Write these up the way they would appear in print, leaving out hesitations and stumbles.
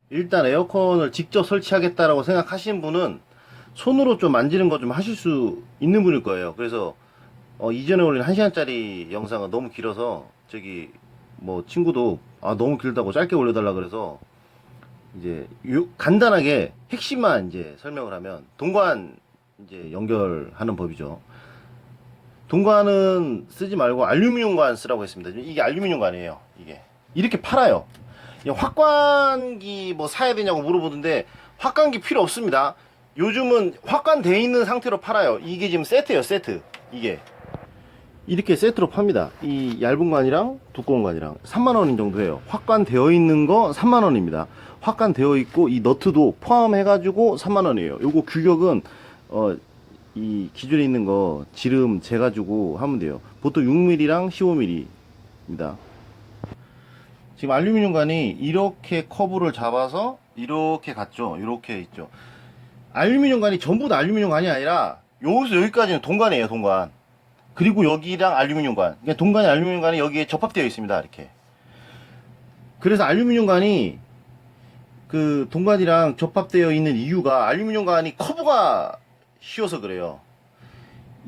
일단 에어컨을 직접 설치하겠다라고 생각하시는 분은 손으로 좀 만지는 거 좀 하실 수 있는 분일 거예요. 그래서 이전에 올린 1시간짜리 영상은 너무 길어서 저기 뭐 친구도 너무 길다고 짧게 올려달라 그래서 이제 간단하게 핵심만 이제 설명을 하면, 동관 이제 연결하는 법이죠. 동관은 쓰지 말고 알루미늄관 쓰라고 했습니다. 이게 알루미늄관이에요. 이게 이렇게 팔아요. 확관기 뭐 사야 되냐고 물어보던데, 확관기 필요 없습니다. 요즘은 확관돼 있는 상태로 팔아요. 이게 지금 세트예요, 세트. 이게 이렇게 세트로 팝니다. 이 얇은 관이랑 두꺼운 관이랑 3만원 정도 해요. 확관되어 있는 거 3만원입니다. 확관되어 있고 이 너트도 포함해 가지고 3만원이에요. 요거 규격은 이 기존에 있는 거 지름 재가지고 하면 돼요. 보통 6mm랑 15mm입니다. 지금 알루미늄 관이 이렇게 커브를 잡아서 이렇게 갔죠. 이렇게 있죠. 알루미늄 관이 전부 다 알루미늄 관이 아니라 여기서 여기까지는 동관이에요, 동관. 그리고 여기랑 알루미늄 관. 그러니까 동관이 알루미늄 관이 여기에 접합되어 있습니다, 이렇게. 그래서 알루미늄 관이 그 동관이랑 접합되어 있는 이유가, 알루미늄 관이 커브가 휘어서 그래요.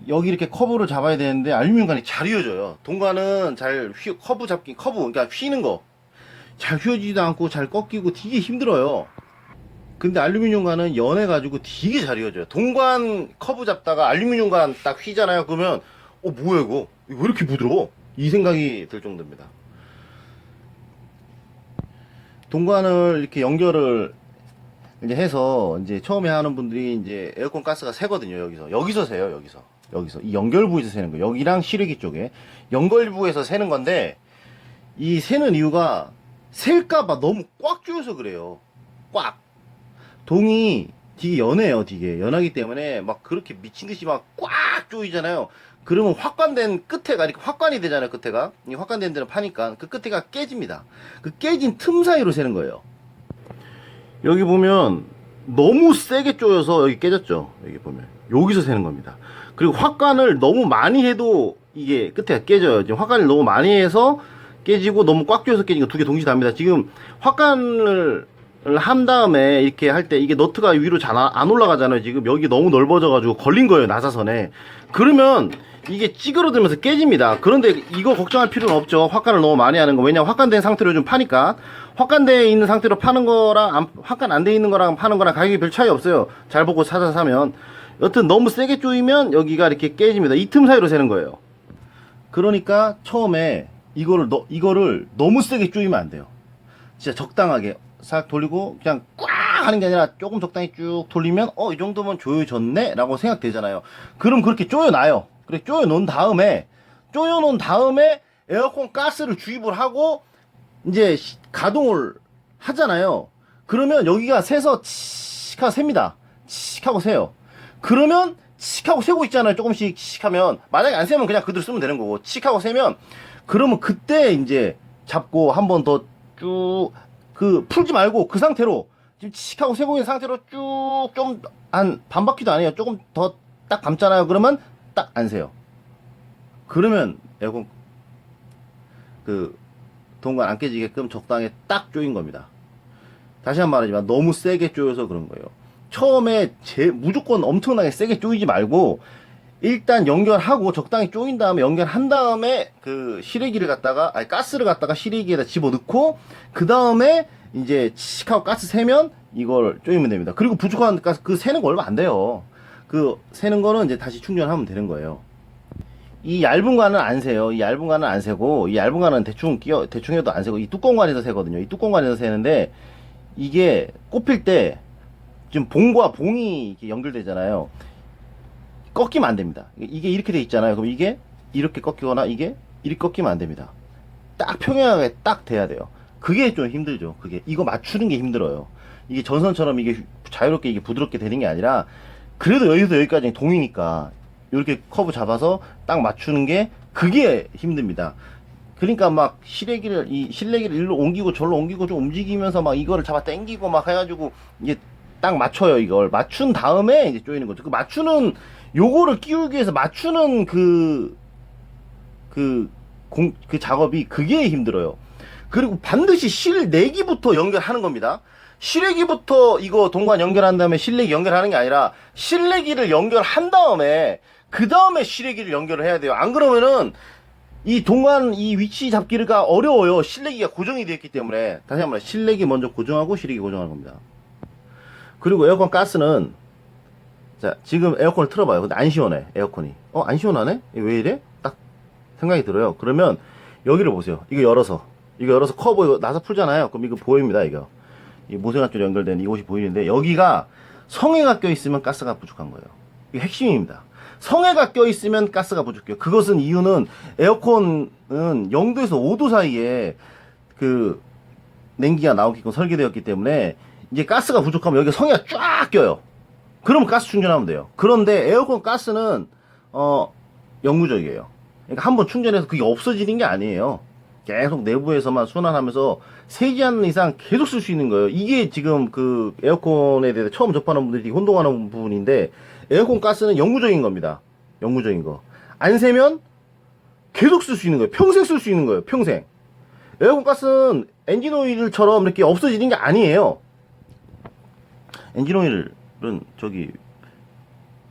여기 이렇게 커브를 잡아야 되는데 알루미늄 관이 잘 휘어져요. 동관은 잘 커브 잡기, 그러니까 휘는 거 잘 휘어지지도 않고 잘 꺾이고 되게 힘들어요. 근데 알루미늄 관은 연해가지고 되게 잘 휘어져요. 동관 커브 잡다가 알루미늄 관 딱 휘잖아요. 그러면 뭐야 이거 왜 이렇게 부드러워? 이 생각이 들 정도입니다. 동관을 이렇게 연결을 이제 해서, 이제 처음에 하는 분들이 이제 에어컨 가스가 새거든요. 여기서 새요. 여기서 이 연결 부에서 새는 거예요. 여기랑 실외기 쪽에 연결 부에서 새는 건데, 이 새는 이유가 셀까봐 너무 꽉 조여서 그래요. 꽉. 동이 되게 연해요. 되게 연하기 때문에 막 그렇게 미친듯이 막 꽉 조이잖아요. 그러면 확관된 끝에가, 이렇게 확관이 되잖아요. 끝에가, 이 확관된 데는 파니까 그 끝에가 깨집니다. 그 깨진 틈 사이로 새는 거예요. 여기 보면 너무 세게 조여서 여기 깨졌죠. 여기 보면 여기서 새는 겁니다. 그리고 확관을 너무 많이 해도 이게 끝에가 깨져요. 지금 확관을 너무 많이 해서 깨지고, 너무 꽉 조여서 깨진 거 두 개 동시에 답니다. 지금 확관을 한 다음에 이렇게 할 때 이게 너트가 위로 잘 안 올라가잖아요. 지금 여기 너무 넓어져 가지고 걸린 거예요, 나사선에. 그러면 이게 찌그러들면서 깨집니다. 그런데 이거 걱정할 필요는 없죠. 확관을 너무 많이 하는 거. 왜냐면 확관된 상태로 좀 파니까. 확관되어 있는 상태로 파는 거랑 확관 안 돼 있는 거랑 파는 거랑 가격이 별 차이 없어요. 잘 보고 찾아서 사면. 여튼 너무 세게 조이면 여기가 이렇게 깨집니다. 이 틈 사이로 새는 거예요. 그러니까 처음에 이거를 너무 세게 조이면 안 돼요. 진짜 적당하게 싹 돌리고 그냥 꽉 하는 게 아니라 조금 적당히 쭉 돌리면 이 정도면 조여졌네 라고 생각되잖아요. 그럼 그렇게 조여놔요. 그래, 조여놓은 다음에 에어컨 가스를 주입을 하고 이제 가동을 하잖아요. 그러면 여기가 새서 칙 하고 셉니다. 칙 하고 새요. 그러면 칙 하고 새고 있잖아요. 조금씩 칙 하면, 만약에 안 새면 그냥 그대로 쓰면 되는 거고, 칙 하고 새면, 그러면 그때 이제 잡고 한 번 더 쭉 풀지 말고 그 상태로, 지금 칙 하고 새고 있는 상태로 쭉 좀 한 반 바퀴도 아니에요. 조금 더 딱 감잖아요. 그러면 딱 안 새요. 그러면 에어컨 동관 안 깨지게끔 적당히 딱 조인 겁니다. 다시 한 번 말하지만 너무 세게 조여서 그런 거예요. 처음에 무조건 엄청나게 세게 조이지 말고, 일단 연결하고 적당히 조인 다음에, 연결한 다음에 그 가스를 갖다가 실외기에다 집어넣고, 그 다음에 이제 칙하고 가스 새면 이걸 조이면 됩니다. 그리고 부족한 가스, 새는 거 얼마 안 돼요. 새는 거는 이제 다시 충전하면 되는 거예요. 이 얇은 관은 안 새요. 이 얇은 관은 안 새고, 이 얇은 관은 대충 해도 안 새고, 이 두꺼운 관에서 새거든요. 이 두꺼운 관에서 새는데, 이게 꼽힐 때 지금 봉과 봉이 이렇게 연결되잖아요. 꺾이면 안 됩니다. 이게 이렇게 돼 있잖아요. 그럼 이게 이렇게 꺾이거나 이게 이렇게 꺾이면 안 됩니다. 딱 평행하게 딱 돼야 돼요. 그게 좀 힘들죠. 이거 맞추는 게 힘들어요. 이게 전선처럼 이게 자유롭게 이게 부드럽게 되는 게 아니라, 그래도 여기서 여기까지 동이니까 이렇게 커브 잡아서 딱 맞추는 게, 그게 힘듭니다. 그러니까 막 실외기를 일로 옮기고 절로 옮기고 좀 움직이면서 막 이거를 잡아 당기고 막 해가지고 이게 딱 맞춰요. 이걸 맞춘 다음에 이제 조이는 거죠. 요거를 끼우기 위해서 맞추는 그 작업이, 그게 힘들어요. 그리고 반드시 실내기부터 연결하는 겁니다. 실외기부터 이거 동관 연결한 다음에 실내기 연결하는 게 아니라 실내기를 연결한 다음에 그 다음에 실외기를 연결을 해야 돼요. 안 그러면은 이 동관 이 위치 잡기가 어려워요. 실내기가 고정이 되어 있기 때문에. 다시 한번 실내기 먼저 고정하고 실외기 고정하는 겁니다. 그리고 에어컨 가스는 자 지금 에어컨을 틀어봐요. 근데 안 시원해 에어컨이. 안 시원하네? 왜 이래? 딱 생각이 들어요. 그러면 여기를 보세요. 이거 열어서 커버 이거 나사 풀잖아요. 그럼 이거 보입니다. 이거 이 모세관 쪽에 연결된 이곳이 보이는데 여기가 성에가 껴있으면 가스가 부족한 거예요. 이게 핵심입니다. 성에가 껴있으면 가스가 부족해요. 그것은 이유는 에어컨은 0도에서 5도 사이에 그 냉기가 나오게끔 설계되었기 때문에 이제 가스가 부족하면 여기 성에가 쫙 껴요. 그러면 가스 충전하면 돼요. 그런데 에어컨 가스는 영구적이에요. 그러니까 한번 충전해서 그게 없어지는 게 아니에요. 계속 내부에서만 순환하면서 새지 않는 이상 계속 쓸 수 있는 거예요. 이게 지금 그 에어컨에 대해서 처음 접하는 분들이 혼동하는 부분인데 에어컨 가스는 영구적인 겁니다. 영구적인 거. 안 새면 계속 쓸 수 있는 거예요. 평생 쓸 수 있는 거예요. 평생. 에어컨 가스는 엔진 오일처럼 이렇게 없어지는 게 아니에요. 엔진 오일은 저기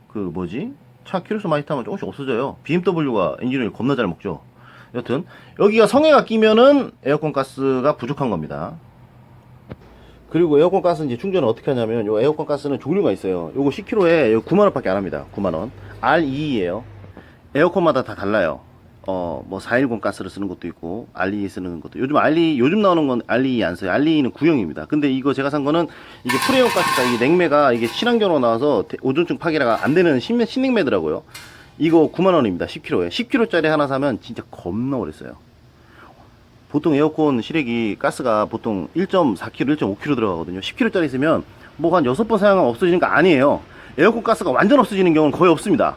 그 뭐지? 차 키로수 많이 타면 조금씩 없어져요. BMW가 엔진 오일 겁나 잘 먹죠. 여튼 여기가 성에가 끼면은 에어컨 가스가 부족한 겁니다. 그리고 에어컨 가스는 이제 충전을 어떻게 하냐면 요 에어컨 가스는 종류가 있어요. 요거 10kg에 9만원 밖에 안 합니다. 9만원. R22에요. 에어컨마다 다 달라요. 뭐 410 가스를 쓰는 것도 있고 R22 쓰는 것도 요즘 나오는 건 R22 안 써요. R22는 구형입니다. 근데 이거 제가 산 거는 이게 프레온 가스가 이게 냉매가 이게 친환경으로 나와서 오존층 파괴가 안 되는 신냉매더라고요. 이거 9만원입니다. 10kg에 10kg짜리 하나 사면 진짜 겁나 오래 써요. 보통 에어컨 실외기 가스가 보통 1.4kg, 1.5kg 들어가거든요. 10kg짜리 있으면 뭐 한 6번 사용하면 없어지는 거 아니에요. 에어컨 가스가 완전 없어지는 경우는 거의 없습니다.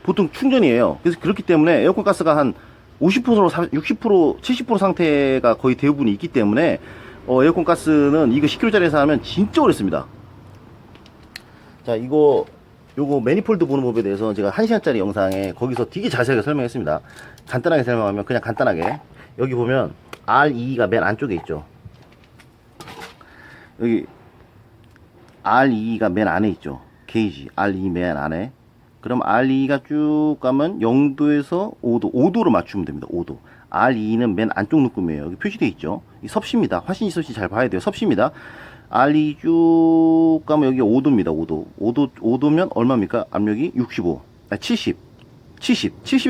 보통 충전이에요. 그래서 그렇기 때문에 에어컨 가스가 한 50%, 60%, 70% 상태가 거의 대부분이 있기 때문에 에어컨 가스는 이거 10kg짜리 사면 진짜 오래 씁니다. 자, 요거 매니폴드 보는 법에 대해서 제가 1시간짜리 영상에 거기서 되게 자세하게 설명했습니다. 간단하게 설명하면 그냥 간단하게 여기 보면 R22가 맨 안쪽에 있죠. 여기 R22가 맨 안에 있죠. 게이지 R22 맨 안에. 그럼 R22가 쭉 가면 0도에서 5도로 맞추면 됩니다. 5도. R22는 맨 안쪽 묶음이에요. 여기 표시되어 있죠. 이 섭씨입니다. 화신지 섭씨 잘 봐야 돼요. 섭씨입니다. R22 쭉 가면 여기 5도입니다. 5도면 얼마입니까? 압력이 65, 70에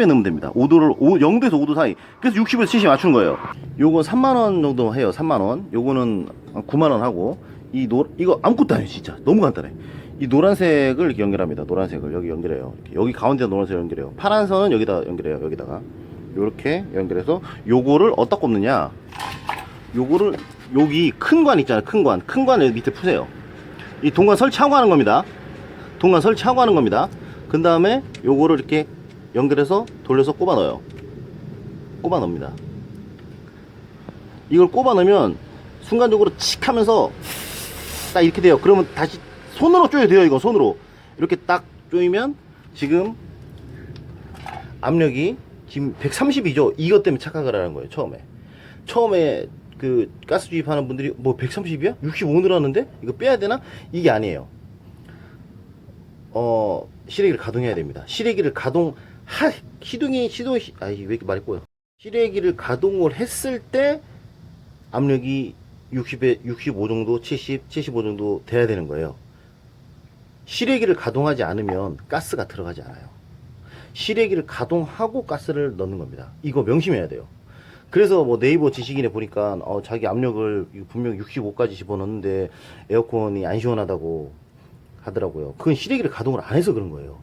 넣으면 됩니다. 0도에서 5도 사이. 그래서 60에서 70 맞춘 거예요. 요거 3만원 정도 해요. 3만원. 요거는 9만원 하고, 이거 아무것도 아니에요. 진짜. 너무 간단해. 이 노란색을 이렇게 연결합니다. 노란색을 여기 연결해요. 이렇게. 여기 가운데 노란색을 연결해요. 파란 선은 여기다 연결해요. 여기다가. 요렇게 연결해서, 요거를 어디다 꼽느냐? 요거를, 여기 큰 관 있잖아요. 큰 관을 여기 밑에 푸세요. 이 동관 설치하고 하는 겁니다. 동관 설치하고 하는 겁니다. 그 다음에 요거를 이렇게 연결해서 돌려서 꼽아 넣어요. 꼽아 넣습니다. 이걸 꼽아 넣으면 순간적으로 칙 하면서 딱 이렇게 돼요. 그러면 다시 손으로 쪼여야 돼요. 이거 손으로 이렇게 딱 쪼이면 지금 압력이 지금 130이죠. 이것 때문에 착각을 하는 거예요. 처음에 그 가스 주입하는 분들이 뭐 130이야? 65 늘었는데 이거 빼야 되나? 이게 아니에요. 실외기를 가동해야 됩니다. 실외기를 왜 이렇게 말이 꼬여? 실외기를 가동을 했을 때 압력이 60에 65 정도, 70, 75 정도 돼야 되는 거예요. 실외기를 가동하지 않으면 가스가 들어가지 않아요. 실외기를 가동하고 가스를 넣는 겁니다. 이거 명심해야 돼요. 그래서 뭐 네이버 지식인에 보니까 자기 압력을 분명 65까지 집어넣는데 에어컨이 안 시원하다고 하더라고요. 그건 실외기를 가동을 안 해서 그런 거예요.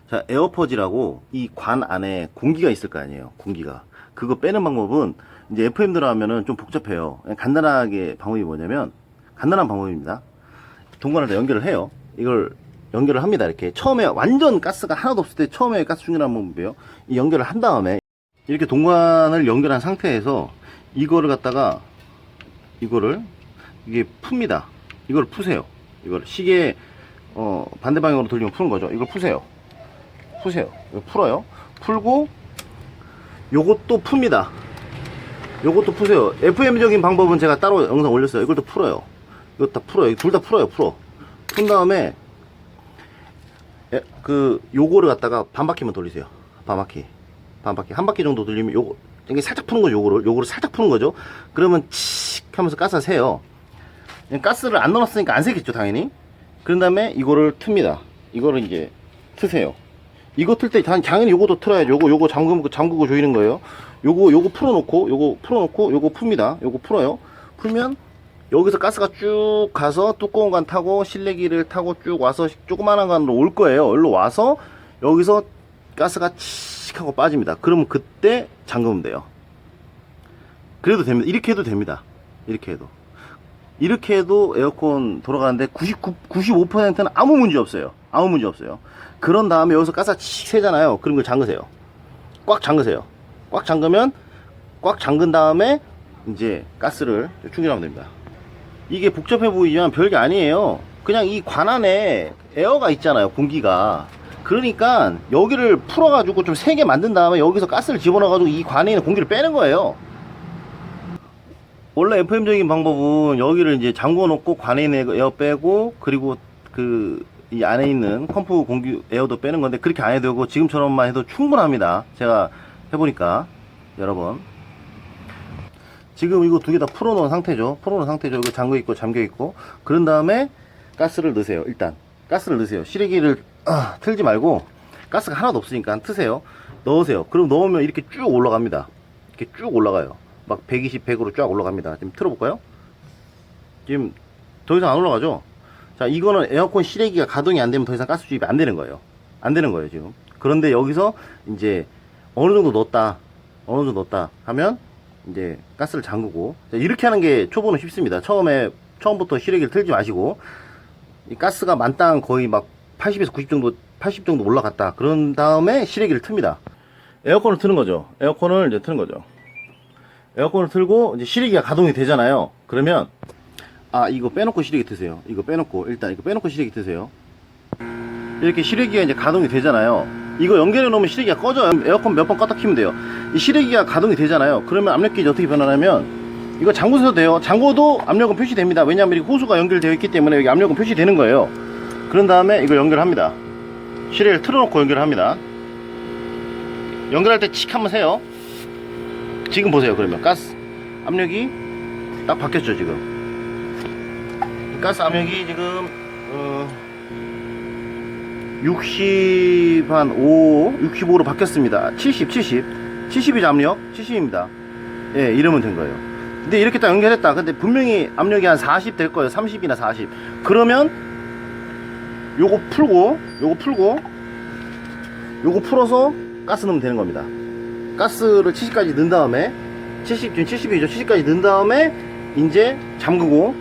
자, 에어퍼지라고 이 관 안에 공기가 있을 거 아니에요. 공기가. 그거 빼는 방법은 이제 FM 들어가면은 좀 복잡해요. 그냥 간단한 방법입니다. 동관을 다 연결을 해요. 이걸 연결을 합니다. 이렇게 처음에 완전 가스가 하나도 없을 때 처음에 가스 충전하는 방법이에요. 이 연결을 한 다음에 이렇게 동관을 연결한 상태에서 이거를 갖다가 이게 풉니다. 이걸 푸세요. 이걸 시계 반대 방향으로 돌리면 푸는 거죠. 이걸 푸세요. 이거 풀어요. 풀고 요것도 풉니다. 요것도 푸세요. FM적인 방법은 제가 따로 영상 올렸어요. 이걸 또 풀어요. 이거 다 풀어요. 둘 다 풀어요. 푼 다음에 요거를 갖다가 반 바퀴만 돌리세요. 반 바퀴 한 바퀴 정도 돌리면 요거 이게 살짝 푸는 거죠. 요거를 살짝 푸는 거죠. 그러면 칙 하면서 가스가 새요. 가스를 안 넣었으니까 안 새겠죠, 당연히. 그런 다음에 이거를 틉니다. 이거를 이제 트세요. 이거 틀 때 당연히 요것도 틀어야죠. 요거 잠그고 조이는 거예요. 요거 풀어놓고 요거 풉니다. 요거 풀어요. 풀면 여기서 가스가 쭉 가서 두꺼운 관 타고 실내기를 타고 쭉 와서 조그만한 관으로 올 거예요. 여기로 와서 여기서 가스가 칙 하고 빠집니다. 그러면 그때 잠그면 돼요. 그래도 됩니다. 이렇게 해도 됩니다. 이렇게 해도 에어컨 돌아가는데 95%는 아무 문제 없어요. 그런 다음에 여기서 가스가 칙 새잖아요. 그럼 그걸 잠그세요. 꽉 잠근 다음에 이제 가스를 충전하면 됩니다. 이게 복잡해 보이지만 별게 아니에요. 그냥 이 관 안에 에어가 있잖아요. 공기가. 그러니까 여기를 풀어가지고 좀 세게 만든 다음에 여기서 가스를 집어넣어가지고 이 관에 있는 공기를 빼는 거예요. 원래 FM적인 방법은 여기를 이제 잠궈 놓고 관에 있는 에어 빼고, 그리고 이 안에 있는 컴프 공기 에어도 빼는 건데, 그렇게 안 해도 되고 지금처럼만 해도 충분합니다. 제가 해보니까. 여러분, 지금 이거 두 개 다 풀어놓은 상태죠. 이거 잠겨 있고. 그런 다음에 가스를 넣으세요. 일단 가스를 넣으세요. 실외기를 틀지 말고, 가스가 하나도 없으니까 트세요. 넣으세요. 그럼 넣으면 이렇게 쭉 올라갑니다. 이렇게 쭉 올라가요. 막 120, 100으로 쫙 올라갑니다. 지금 틀어볼까요? 지금 더 이상 안 올라가죠? 자, 이거는 에어컨 실외기가 가동이 안 되면 더 이상 가스 주입이 안 되는 거예요. 지금. 그런데 여기서 이제 어느 정도 넣었다 하면 이제 가스를 잠그고. 이렇게 하는 게 초보는 쉽습니다. 처음부터 실외기를 틀지 마시고, 이 가스가 만땅 거의 막 80에서 80 정도 올라갔다. 그런 다음에 실외기를 틉니다. 에어컨을 트는 거죠. 에어컨을 틀고 이제 실외기가 가동이 되잖아요. 그러면 이거 빼놓고 실외기 트세요. 이거 빼놓고 실외기 트세요. 이렇게 실외기가 이제 가동이 되잖아요. 이거 연결해 놓으면 실외기가 꺼져요. 에어컨 몇 번 껐다 켜면 돼요. 이 실외기가 가동이 되잖아요. 그러면 압력계지 어떻게 변하냐면, 이거 잠그셔도 돼요. 잠궈도 압력은 표시됩니다. 왜냐하면 이 호수가 연결되어 있기 때문에 여기 압력은 표시되는 거예요. 그런 다음에 이거 연결합니다. 실외기를 틀어놓고 연결합니다. 연결할 때 칙 한번 세요. 지금 보세요. 그러면 가스 압력이 딱 바뀌었죠. 지금 가스 압력이 지금 65로 바뀌었습니다. 70이죠. 압력 70입니다. 예, 이러면 된 거예요. 근데 이렇게 딱 연결했다. 근데 분명히 압력이 한 40 될 거예요. 30이나 40. 그러면 요거 풀어서 가스 넣으면 되는 겁니다. 가스를 70까지 넣은 다음에, 지금 70이죠. 70까지 넣은 다음에 이제 잠그고,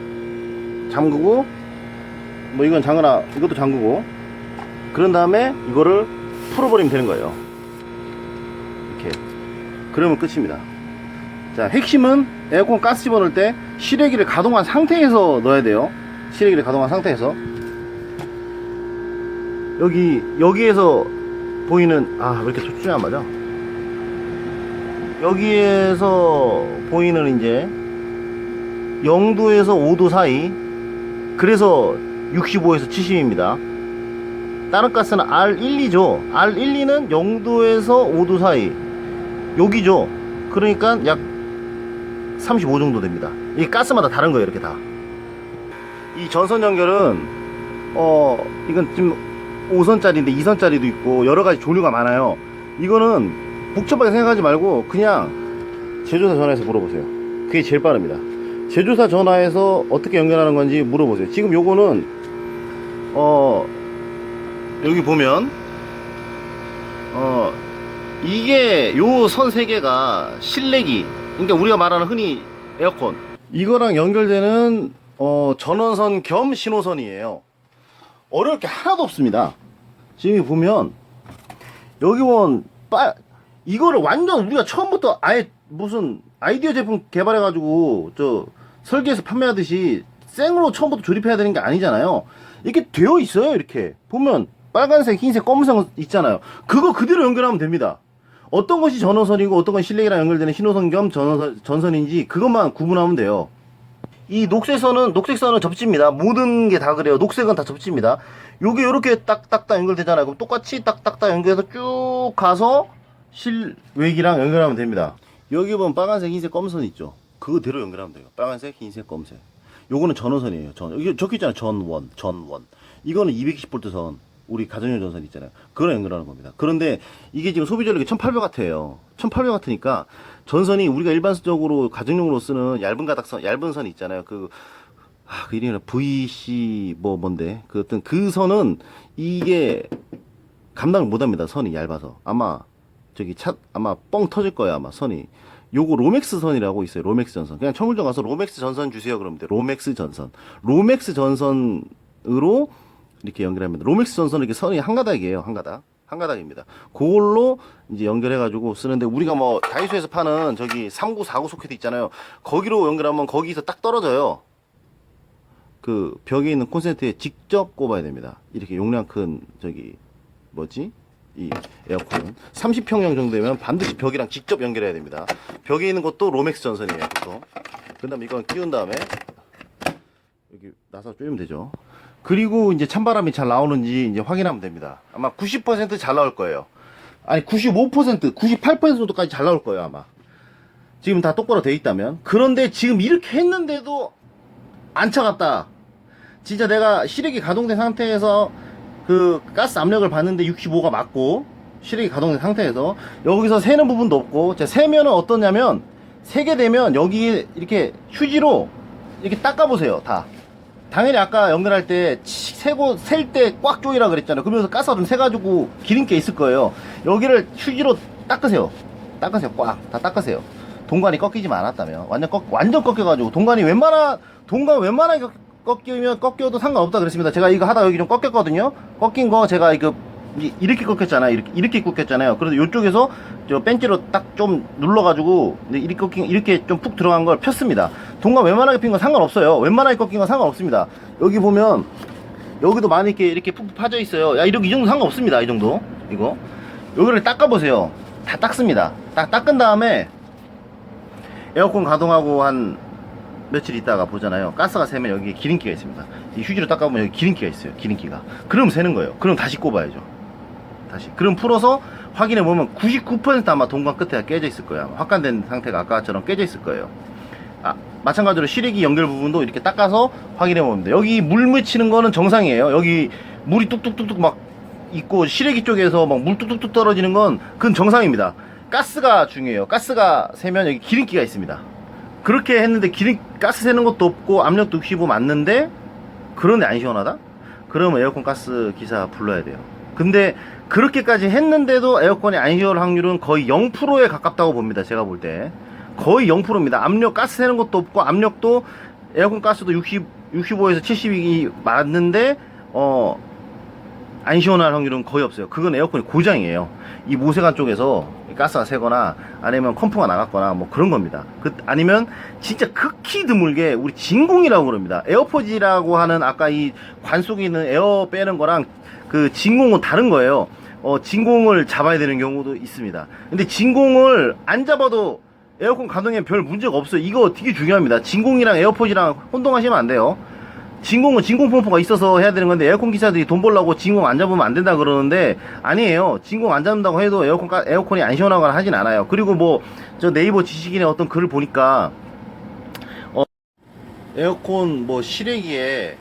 뭐 이건 이것도 잠그고, 그런 다음에 이거를 풀어버리면 되는 거예요. 이렇게. 그러면 끝입니다. 자, 핵심은 에어컨 가스 집어넣을 때 실외기를 가동한 상태에서 넣어야 돼요. 여기에서 보이는, 왜 이렇게 초점이 안 맞아? 여기에서 보이는 이제 0도에서 5도 사이, 그래서 65에서 70입니다. 다른 가스는 R12죠. R12는 0도에서 5도 사이, 여기죠. 그러니까 약 35 정도 됩니다. 이 가스마다 다른 거예요. 이렇게 다. 이 전선 연결은 이건 지금 5선짜리인데 2선짜리도 있고 여러가지 종류가 많아요. 이거는 복잡하게 생각하지 말고 그냥 제조사 전화해서 물어보세요. 그게 제일 빠릅니다. 제조사 전화해서 어떻게 연결하는 건지 물어보세요. 지금 요거는 여기 보면 이게 요 선 3개가 실내기, 그러니까 우리가 말하는 흔히 에어컨, 이거랑 연결되는 전원선 겸 신호선이에요. 어려울 게 하나도 없습니다. 지금 보면 여기 이거를 완전 우리가 처음부터 아예 무슨 아이디어 제품 개발해가지고 설계해서 판매하듯이 생으로 처음부터 조립해야 되는 게 아니잖아요. 이렇게 되어 있어요. 이렇게 보면 빨간색, 흰색, 검은색 있잖아요. 그거 그대로 연결하면 됩니다. 어떤 것이 전원선이고 어떤 건 실내기랑 연결되는 신호선 겸 전선인지 그것만 구분하면 돼요. 이 녹색선은 접지입니다. 모든 게 다 그래요. 녹색은 다 접지입니다. 요게 요렇게 딱딱딱 연결되잖아요. 그럼 똑같이 딱딱딱 연결해서 쭉 가서 실외기랑 연결하면 됩니다. 여기 보면 빨간색, 흰색, 검은선 있죠. 그거대로 연결하면 돼요. 빨간색, 흰색, 검은색. 요거는 전원선이에요. 여기 적혀있잖아요. 전원. 이거는 220V 선. 우리 가정용 전선 있잖아요. 그거랑 연결하는 겁니다. 그런데 이게 지금 소비 전력이 1800W예요. 1800W니까 전선이 우리가 일반적으로 가정용으로 쓰는 얇은 가닥선, 얇은 선 있잖아요. 그 이름이 VC 뭔데? 그 어떤 그 선은 이게 감당을 못 합니다. 선이 얇아서. 아마 아마 뻥 터질 거예요. 아마 선이. 요거 로맥스 선이라고 있어요. 로맥스 전선. 그냥 철물점 가서 로맥스 전선 주세요. 그러면 돼. 로맥스 전선. 로맥스 전선으로 이렇게 연결합니다. 로맥스 전선은 이렇게 선이 한 가닥이에요. 한 가닥입니다. 그걸로 이제 연결해가지고 쓰는데 우리가 뭐 다이소에서 파는 저기 39, 49 소켓 있잖아요. 거기로 연결하면 거기서 딱 떨어져요. 그 벽에 있는 콘센트에 직접 꼽아야 됩니다. 이렇게 용량 큰 이 에어컨은 30평형 정도 되면 반드시 벽이랑 직접 연결해야 됩니다. 벽에 있는 것도 로맥스 전선이에요. 그 다음에 이건 끼운 다음에 여기 나사 조이면 되죠. 그리고 이제 찬바람이 잘 나오는지 이제 확인하면 됩니다. 아마 90% 잘 나올 거예요. 아니 95%, 98% 정도까지 잘 나올 거예요. 아마 지금 다 똑바로 돼 있다면. 그런데 지금 이렇게 했는데도 안 차갑다. 진짜 내가 실외기 가동된 상태에서 그 가스 압력을 봤는데 65가 맞고 실외기 가동된 상태에서 여기서 새는 부분도 없고 제가 세면은 어떠냐면 세게 되면 여기 이렇게 휴지로 이렇게 닦아보세요. 다 당연히 아까 연결할 때 세고 셀 때 꽉 조이라 그랬잖아요. 그러면서 가스가 좀 새가지고 기름기 있을 거예요. 여기를 휴지로 닦으세요. 꽉 다 닦으세요. 동관이 꺾이지만 않았다면 완전 꺾여가지고 동관 웬만하게 꺾여도 상관없다 그랬습니다. 제가 이거 하다 여기 좀 꺾였거든요. 꺾인 거 제가 이거 이렇게 꺾였잖아요. 이렇게 꺾였잖아요. 그래서 이쪽에서 저 벤치로 딱 좀 눌러가지고 이렇게 좀 푹 들어간 걸 폈습니다. 동관 웬만하게 핀 건 상관없어요. 웬만하게 꺾인 건 상관없습니다. 여기 보면 여기도 많이 이렇게 푹 파져 있어요. 야, 이 정도 상관없습니다. 이 정도 이거 여기를 닦아보세요. 다 닦습니다. 딱 닦은 다음에 에어컨 가동하고 한 며칠 있다가 보잖아요. 가스가 새면 여기에 기름기가 있습니다. 이 휴지로 닦아보면 여기 기름기가 있어요. 기름기가. 그럼 새는 거예요. 그럼 다시 꼽아야죠. 그럼 풀어서 확인해 보면 99% 아마 동관 끝에가 깨져 있을 거예요. 확간된 상태가 아까처럼 깨져 있을 거예요. 마찬가지로 실외기 연결 부분도 이렇게 닦아서 확인해 봅니다. 여기 물 묻히는 거는 정상이에요. 여기 물이 뚝뚝뚝뚝 막 있고 실외기 쪽에서 막 물 뚝뚝뚝 떨어지는 건 그건 정상입니다. 가스가 중요해요. 가스가 새면 여기 기름기가 있습니다. 그렇게 했는데 가스 새는 것도 없고 압력도 65 맞는데 그런데 안 시원하다? 그러면 에어컨 가스 기사 불러야 돼요. 근데 그렇게까지 했는데도 에어컨이 안 시원할 확률은 거의 0%에 가깝다고 봅니다. 제가 볼 때 거의 0%입니다. 가스 새는 것도 없고 압력도 에어컨 가스도 65에서 70이 맞는데 안 시원할 확률은 거의 없어요. 그건 에어컨이 고장이에요. 이 모세관 쪽에서 가스가 새거나 아니면 컴프가 나갔거나 뭐 그런 겁니다. 아니면 진짜 극히 드물게 우리 진공이라고 그럽니다. 에어포지라고 하는 아까 이 관 속에 있는 에어 빼는 거랑 그 진공은 다른 거예요. 진공을 잡아야 되는 경우도 있습니다. 근데 진공을 안 잡아도 에어컨 가동에 별 문제가 없어요. 이거 되게 중요합니다. 진공이랑 에어포지랑 혼동하시면 안 돼요. 진공은 진공 펌프가 있어서 해야 되는 건데 에어컨 기사들이 돈 벌라고 진공 안 잡으면 안 된다 그러는데 아니에요. 진공 안 잡는다고 해도 에어컨이 안 시원하거나 하진 않아요. 그리고 뭐 저 네이버 지식인의 어떤 글을 보니까 에어컨 뭐 실외기에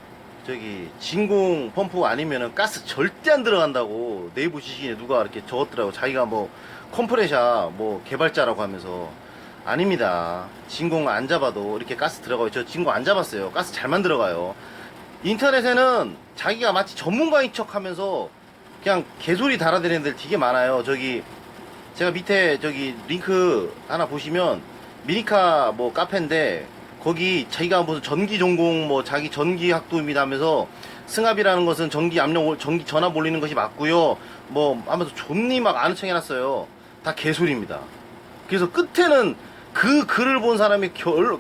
진공 펌프 아니면은 가스 절대 안 들어간다고 네이버 지식인에 누가 이렇게 적었더라고. 자기가 뭐 컴프레셔 뭐 개발자라고 하면서 아닙니다. 진공 안 잡아도 이렇게 가스 들어가요. 저 진공 안 잡았어요. 가스 잘만 들어가요. 인터넷에는 자기가 마치 전문가인 척 하면서 그냥 개소리 달아대는 데들 되게 많아요. 제가 밑에 링크 하나 보시면 미니카 뭐 카페인데 거기 자기가 무슨 전기 전공 뭐 자기 전기 학도입니다 하면서 승합이라는 것은 전기 압력 전기 전압 올리는 것이 맞고요. 뭐 하면서 존니 막 아는 척 해놨어요. 다 개소리입니다. 그래서 끝에는 그 글을 본 사람이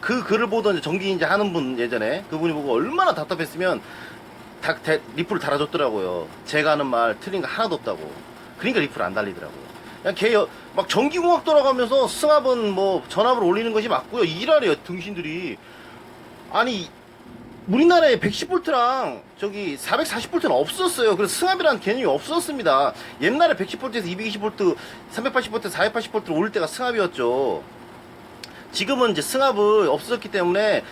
그 글을 보던 전기 이제 하는 분 예전에 그분이 보고 얼마나 답답했으면 리플을 달아줬더라고요. 제가 하는 말 틀린 거 하나도 없다고. 그러니까 리플을 안 달리더라고요. 그냥 막 전기공학 돌아가면서 승합은 뭐 전압을 올리는 것이 맞고요. 일하래요 등신들이. 아니 우리나라에 110V랑 저기 440V는 없었어요. 그래서 승합이라는 개념이 없었습니다. 옛날에 110V에서 220V, 380V, 480V로 올릴 때가 승합이었죠. 지금은 이제 승합을 없어졌기 때문에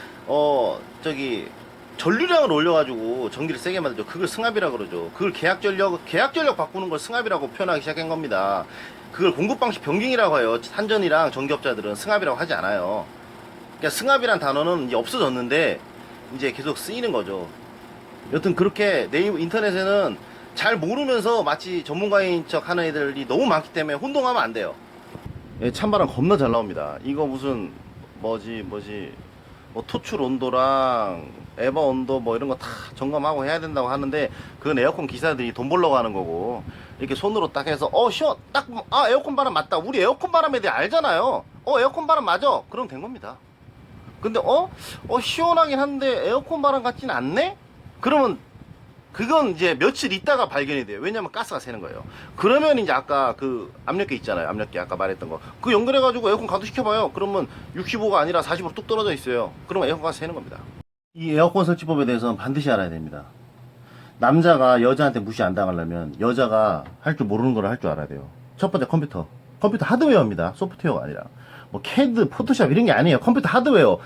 저기 전류량을 올려가지고 전기를 세게 만들죠. 그걸 승합이라 그러죠. 그걸 계약 전력 바꾸는 걸 승합이라고 표현하기 시작한 겁니다. 그걸 공급 방식 변경이라고 해요. 한전이랑 전기업자들은 승합이라고 하지 않아요. 그러니까 승합이란 단어는 이제 없어졌는데 이제 계속 쓰이는 거죠. 여튼 그렇게 네이버 인터넷에는 잘 모르면서 마치 전문가인 척 하는 애들이 너무 많기 때문에 혼동하면 안 돼요. 예, 찬바람 겁나 잘 나옵니다. 이거 무슨 뭐지 뭐 토출 온도랑 에버 온도 뭐 이런 거 다 점검하고 해야 된다고 하는데 그건 에어컨 기사들이 돈 벌려고 하는 거고, 이렇게 손으로 딱 해서 시원 딱 에어컨 바람 맞다. 우리 에어컨 바람에 대해 알잖아요. 에어컨 바람 맞아. 그럼 된 겁니다. 근데 시원하긴 한데 에어컨 바람 같진 않네? 그러면 그건 이제 며칠 있다가 발견이 돼요. 왜냐면 가스가 새는 거예요. 그러면 이제 아까 그 압력계 있잖아요. 압력계 아까 말했던 거. 그거 연결해가지고 에어컨 가동시켜봐요. 그러면 65가 아니라 40으로 뚝 떨어져 있어요. 그러면 에어컨 가스 새는 겁니다. 이 에어컨 설치법에 대해서는 반드시 알아야 됩니다. 남자가 여자한테 무시 안 당하려면 여자가 할 줄 모르는 걸 할 줄 알아야 돼요. 첫 번째 컴퓨터 하드웨어입니다. 소프트웨어가 아니라. 뭐 캐드, 포토샵 이런 게 아니에요. 컴퓨터 하드웨어.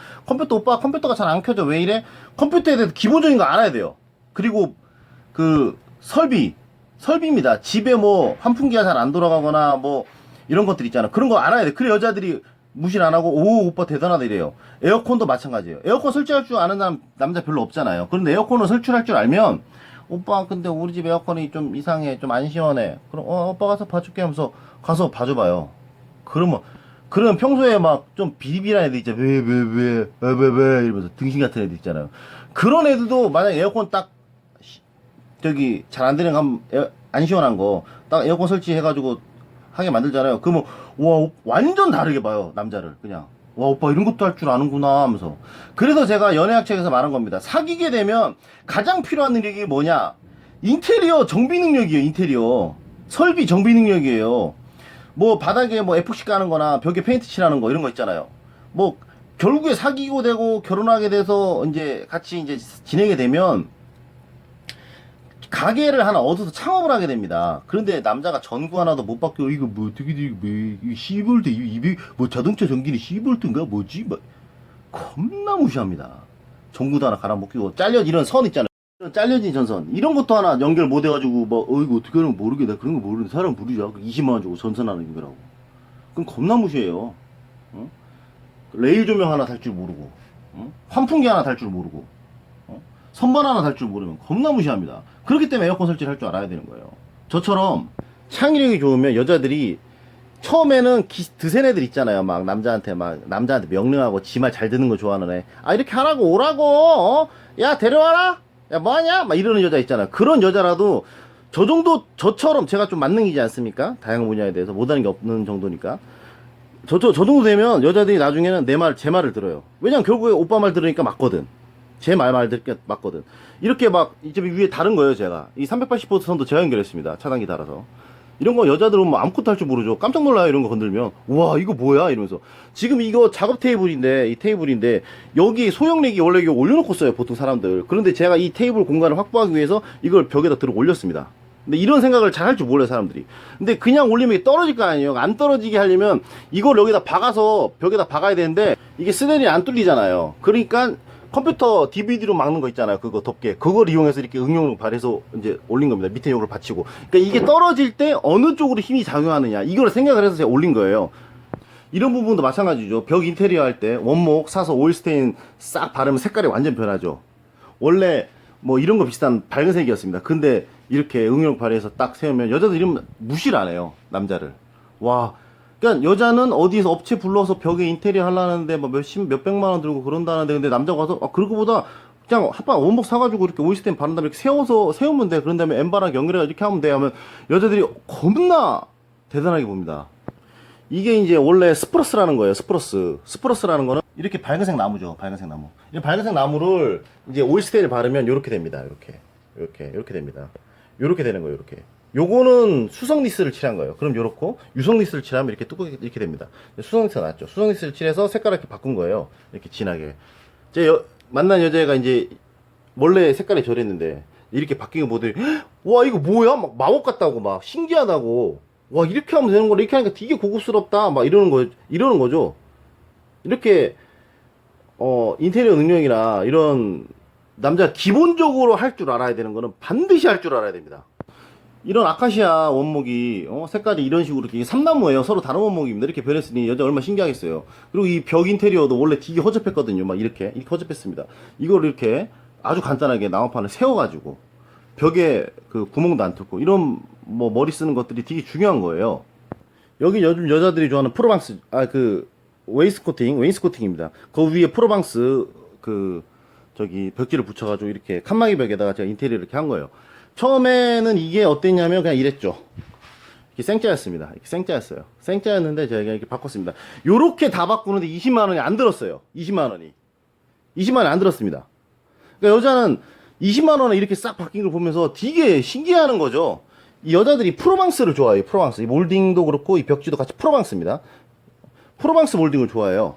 오빠 컴퓨터가 잘 안 켜져. 왜 이래? 컴퓨터에 대해서 기본적인 거 알아야 돼요. 그리고 그 설비입니다. 집에 뭐 환풍기가 잘 안 돌아가거나 뭐 이런 것들 있잖아. 그런 거 알아야 돼. 그래 여자들이 무시를 안 하고 오빠 대단하다 이래요. 에어컨도 마찬가지예요. 에어컨 설치할 줄 아는 남자 별로 없잖아요. 그런데 에어컨을 설치할 줄 알면 오빠 근데 우리 집 에어컨이 좀 이상해, 좀 안 시원해. 그럼 오빠 가서 봐줄게 하면서 가서 봐줘봐요. 그러면 평소에 막 좀 비비란 애들 있잖아요. 왜 이러면서 등신 같은 애들 있잖아요. 그런 애들도 만약 에어컨 딱 저기 잘 안 되는 안 시원한 거 딱 에어컨 설치해가지고 하게 만들잖아요. 그러면 와 완전 다르게 봐요. 남자를 그냥 와 오빠 이런 것도 할 줄 아는구나 하면서. 그래서 제가 연애학책에서 말한 겁니다. 사귀게 되면 가장 필요한 능력이 뭐냐? 인테리어 정비 능력이에요. 인테리어 설비 정비 능력이에요. 뭐 바닥에 뭐 에폭시 까는 거나 벽에 페인트 칠하는 거 이런 거 있잖아요. 뭐 결국에 사귀고 되고 결혼하게 돼서 이제 같이 이제 지내게 되면 가게를 하나 얻어서 창업을 하게 됩니다. 그런데 남자가 전구 하나도 못 받고 이거 뭐 어떻게 이거 C볼트 200 뭐 자동차 전기는 C볼트인가 뭐지? 막 겁나 무시합니다. 전구도 하나 갈아 못 끼고 이런 선 있잖아요. 잘려진 전선 이런 것도 하나 연결 못 해가지고 뭐 이거 어떻게 하는 거 모르게 나 그런 거 모르는데 사람 부르자 20만원 주고 전선 하나 연결하고. 그럼 겁나 무시해요. 어? 레일 조명 하나 달 줄 모르고, 환풍기 하나 달 줄 모르고, 선반 하나 달 줄 모르면 겁나 무시합니다. 그렇기 때문에 에어컨 설치를 할 줄 알아야 되는 거예요. 저처럼 창의력이 좋으면 여자들이 처음에는 드센 애들 있잖아요. 막 남자한테 명령하고 지 말 잘 듣는 거 좋아하는 애. 이렇게 하라고 오라고. 야 데려와라. 야 뭐하냐? 막 이러는 여자 있잖아요. 그런 여자라도 저처럼 제가 좀 만능이지 않습니까? 다양한 분야에 대해서 못하는 게 없는 정도니까. 저 정도 되면 여자들이 나중에는 제 말을 들어요. 왜냐면 결국에 오빠 말 들으니까 맞거든. 제 말 들으니까 맞거든. 이렇게 막 이제 위에 다른 거예요. 제가 이 380V 선도 제가 연결했습니다. 차단기 달아서. 이런 거 여자들은 뭐 아무것도 할 줄 모르죠. 깜짝 놀라요. 이런 거 건들면 와 이거 뭐야 이러면서. 지금 이거 작업 테이블인데 여기 소형렉이 원래 이거 올려놓고 써요 보통 사람들. 그런데 제가 이 테이블 공간을 확보하기 위해서 이걸 벽에다 들어 올렸습니다. 근데 이런 생각을 잘 할 줄 몰라요 사람들이. 근데 그냥 올리면 이게 떨어질 거 아니에요. 안 떨어지게 하려면 이걸 여기다 박아서 벽에다 박아야 되는데 이게 스LED 안 뚫리잖아요. 그러니까 컴퓨터 DVD로 막는 거 있잖아요. 그거 덮개. 그걸 이용해서 이렇게 응용을 발해서 이제 올린 겁니다. 밑에 요걸 받치고. 그러니까 이게 떨어질 때 어느 쪽으로 힘이 작용하느냐. 이걸 생각을 해서 제가 올린 거예요. 이런 부분도 마찬가지죠. 벽 인테리어 할 때 원목 사서 오일 스테인 싹 바르면 색깔이 완전 변하죠. 원래 뭐 이런 거 비슷한 밝은 색이었습니다. 근데 이렇게 응용 발해서 딱 세우면 여자들 이러면 무시를 안 해요. 남자를. 와. 그러니까 여자는 어디서 업체 불러서 벽에 인테리어 하려는데 뭐 몇백만 원 들고 그런다는데 근데 남자가 와서 그거보다 그냥 합방 원목 사가지고 이렇게 오일스텐 바른 다음에 이렇게 세우면 돼. 그런 다음에 엠바랑 연결해 이렇게 하면 돼. 하면 여자들이 겁나 대단하게 봅니다. 이게 이제 원래 스프러스라는 거예요. 스프러스라는 거는 이렇게 밝은색 나무죠. 밝은색 나무. 이 밝은색 나무를 이제 오일스텐을 바르면 이렇게 됩니다. 이렇게 됩니다. 이렇게 되는 거예요. 이렇게. 요거는 수성 니스를 칠한 거예요. 그럼 요렇고, 유성 니스를 칠하면 이렇게 두껍게 이렇게 됩니다. 수성 니스가 낫죠. 수성 니스를 칠해서 색깔을 이렇게 바꾼 거예요. 이렇게 진하게. 만난 여자애가 이제 원래 색깔이 저랬는데 이렇게 바뀐 거 보더니 와 이거 뭐야? 막 마법 같다고 막 신기하다고. 와 이렇게 하면 되는 거래. 이렇게 하니까 되게 고급스럽다. 막 이러는 거죠. 이렇게 인테리어 능력이나 이런 남자 기본적으로 할 줄 알아야 되는 거는 반드시 할 줄 알아야 됩니다. 이런 아카시아 원목이 색깔이 이런 식으로 이렇게 삼나무예요. 서로 다른 원목입니다. 이렇게 변했으니 여자 얼마나 신기하겠어요. 그리고 이 벽 인테리어도 원래 되게 허접했거든요. 막 이렇게 허접했습니다. 이걸 이렇게 아주 간단하게 나무판을 세워가지고 벽에 그 구멍도 안 뚫고 이런 뭐 머리 쓰는 것들이 되게 중요한 거예요. 여기 요즘 여자들이 좋아하는 프로방스 웨이스코팅입니다. 그 위에 프로방스 벽지를 붙여가지고 이렇게 칸막이 벽에다가 제가 인테리어를 이렇게 한 거예요. 처음에는 이게 어땠냐면 그냥 이랬죠. 이렇게 생짜였습니다. 이렇게 생짜였어요. 생짜였는데 제가 이렇게 바꿨습니다. 요렇게 다 바꾸는데 20만 원이 안 들었어요. 20만 원이 안 들었습니다. 그러니까 여자는 20만 원에 이렇게 싹 바뀐 걸 보면서 되게 신기해하는 거죠. 이 여자들이 프로방스를 좋아해요. 프로방스. 이 몰딩도 그렇고 이 벽지도 같이 프로방스입니다. 프로방스 몰딩을 좋아해요.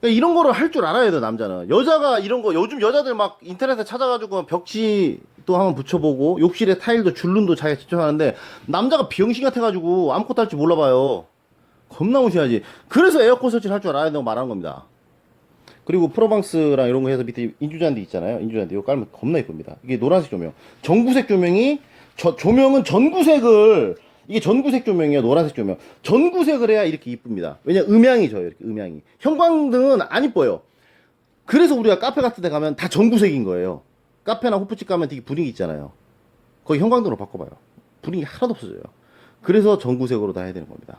그러니까 이런 거를 할 줄 알아야 돼요, 남자는. 여자가 이런 거, 요즘 여자들 막 인터넷에 찾아가지고 벽지도 한번 붙여보고, 욕실에 타일도 줄눈도 자기가 직접 하는데, 남자가 병신 같아가지고 아무것도 할 줄 몰라봐요. 겁나 무시하지. 그래서 에어컨 설치를 할 줄 알아야 된다고 말하는 겁니다. 그리고 프로방스랑 이런 거 해서 밑에 인조잔디 있잖아요. 인조잔디. 이거 깔면 겁나 이쁩니다. 이게 노란색 조명. 전구색 조명이, 조명은 전구색을, 이게 전구색 조명이에요. 노란색 조명. 전구색을 해야 이렇게 이쁩니다. 왜냐 음향이 져요. 이렇게 음향이. 형광등은 안 이뻐요. 그래서 우리가 카페 같은 데 가면 다 전구색인 거예요. 카페나 호프집 가면 되게 분위기 있잖아요. 거기 형광등으로 바꿔봐요. 분위기 하나도 없어져요. 그래서 전구색으로 다 해야 되는 겁니다.